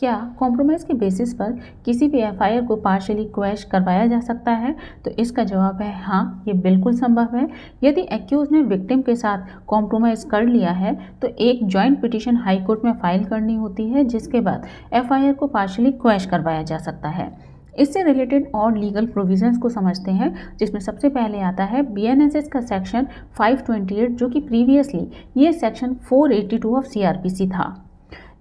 क्या कॉम्प्रोमाइज़ के बेसिस पर किसी भी एफआईआर को पार्शियली क्वैश करवाया जा सकता है? तो इसका जवाब है हाँ, ये बिल्कुल संभव है। यदि एक्यूज ने विक्टिम के साथ कॉम्प्रोमाइज़ कर लिया है तो एक जॉइंट पिटीशन हाई कोर्ट में फाइल करनी होती है, जिसके बाद एफआईआर को पार्शियली क्वैश करवाया जा सकता है। इससे रिलेटेड और लीगल प्रोविजंस को समझते हैं, जिसमें सबसे पहले आता है बीएनएसएस का सेक्शन 528, जो कि प्रीवियसली ये सेक्शन 482 ऑफ सीआरपीसी था,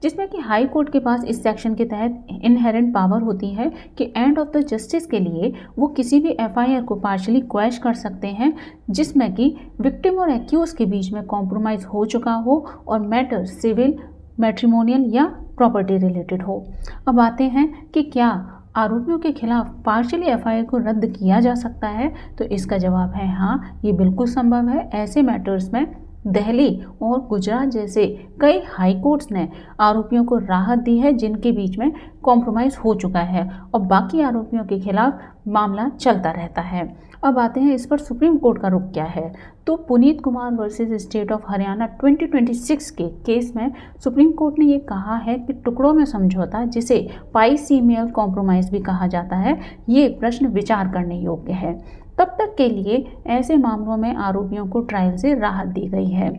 जिसमें कि हाई कोर्ट के पास इस सेक्शन के तहत इनहेरेंट पावर होती है कि एंड ऑफ द जस्टिस के लिए वो किसी भी एफआईआर को पार्शियली क्वैश कर सकते हैं जिसमें कि विक्टिम और एक्यूज के बीच में कॉम्प्रोमाइज़ हो चुका हो और मैटर सिविल, मैट्रिमोनियल या प्रॉपर्टी रिलेटेड हो। अब आते हैं कि क्या आरोपियों के खिलाफ पार्शियली एफआईआर को रद्द किया जा सकता है? तो इसका जवाब है हाँ, ये बिल्कुल संभव है। ऐसे मैटर्स में दिल्ली और गुजरात जैसे कई हाई कोर्ट्स ने आरोपियों को राहत दी है जिनके बीच में कॉम्प्रोमाइज़ हो चुका है और बाकी आरोपियों के खिलाफ मामला चलता रहता है। अब आते हैं इस पर सुप्रीम कोर्ट का रुख क्या है। तो Puneet Kumar versus state of Haryana 2026 के केस में सुप्रीम कोर्ट ने ये कहा है कि टुकड़ों में समझौता, जिसे पाइसीमियल कॉम्प्रोमाइज़ भी कहा जाता है, ये प्रश्न विचार करने योग्य है। तब तक के लिए ऐसे मामलों में आरोपियों को ट्रायल से राहत दी गई है।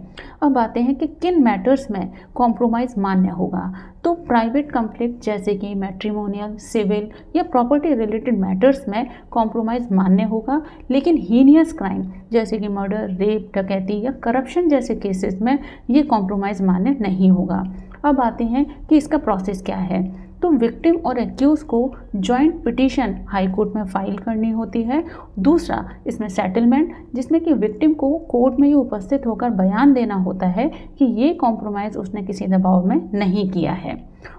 अब आते हैं कि किन मैटर्स में कॉम्प्रोमाइज़ मान्य होगा। तो प्राइवेट कॉन्फ्लिक्ट जैसे कि मैट्रिमोनियल, सिविल या प्रॉपर्टी रिलेटेड मैटर्स में कॉम्प्रोमाइज़ मान्य होगा, लेकिन हीनियस क्राइम जैसे कि मर्डर, रेप, डकैती या करप्शन जैसे केसेस में ये कॉम्प्रोमाइज़ मान्य नहीं होगा। अब आते हैं कि इसका प्रोसेस क्या है। तो विक्टिम और एक्यूज को जॉइंट पिटीशन हाई कोर्ट में फाइल करनी होती है। दूसरा, इसमें सेटलमेंट, जिसमें कि विक्टिम को कोर्ट में ये उपस्थित होकर बयान देना होता है कि ये कॉम्प्रोमाइज़ उसने किसी दबाव में नहीं किया है।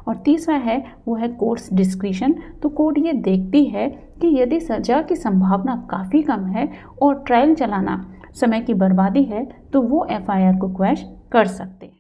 और तीसरा है वो है कोर्ट्स डिस्क्रिशन। तो कोर्ट ये देखती है कि यदि सजा की संभावना काफ़ी कम है और ट्रायल चलाना समय की बर्बादी है तो वो एफआईआर को क्वैश कर सकते हैं।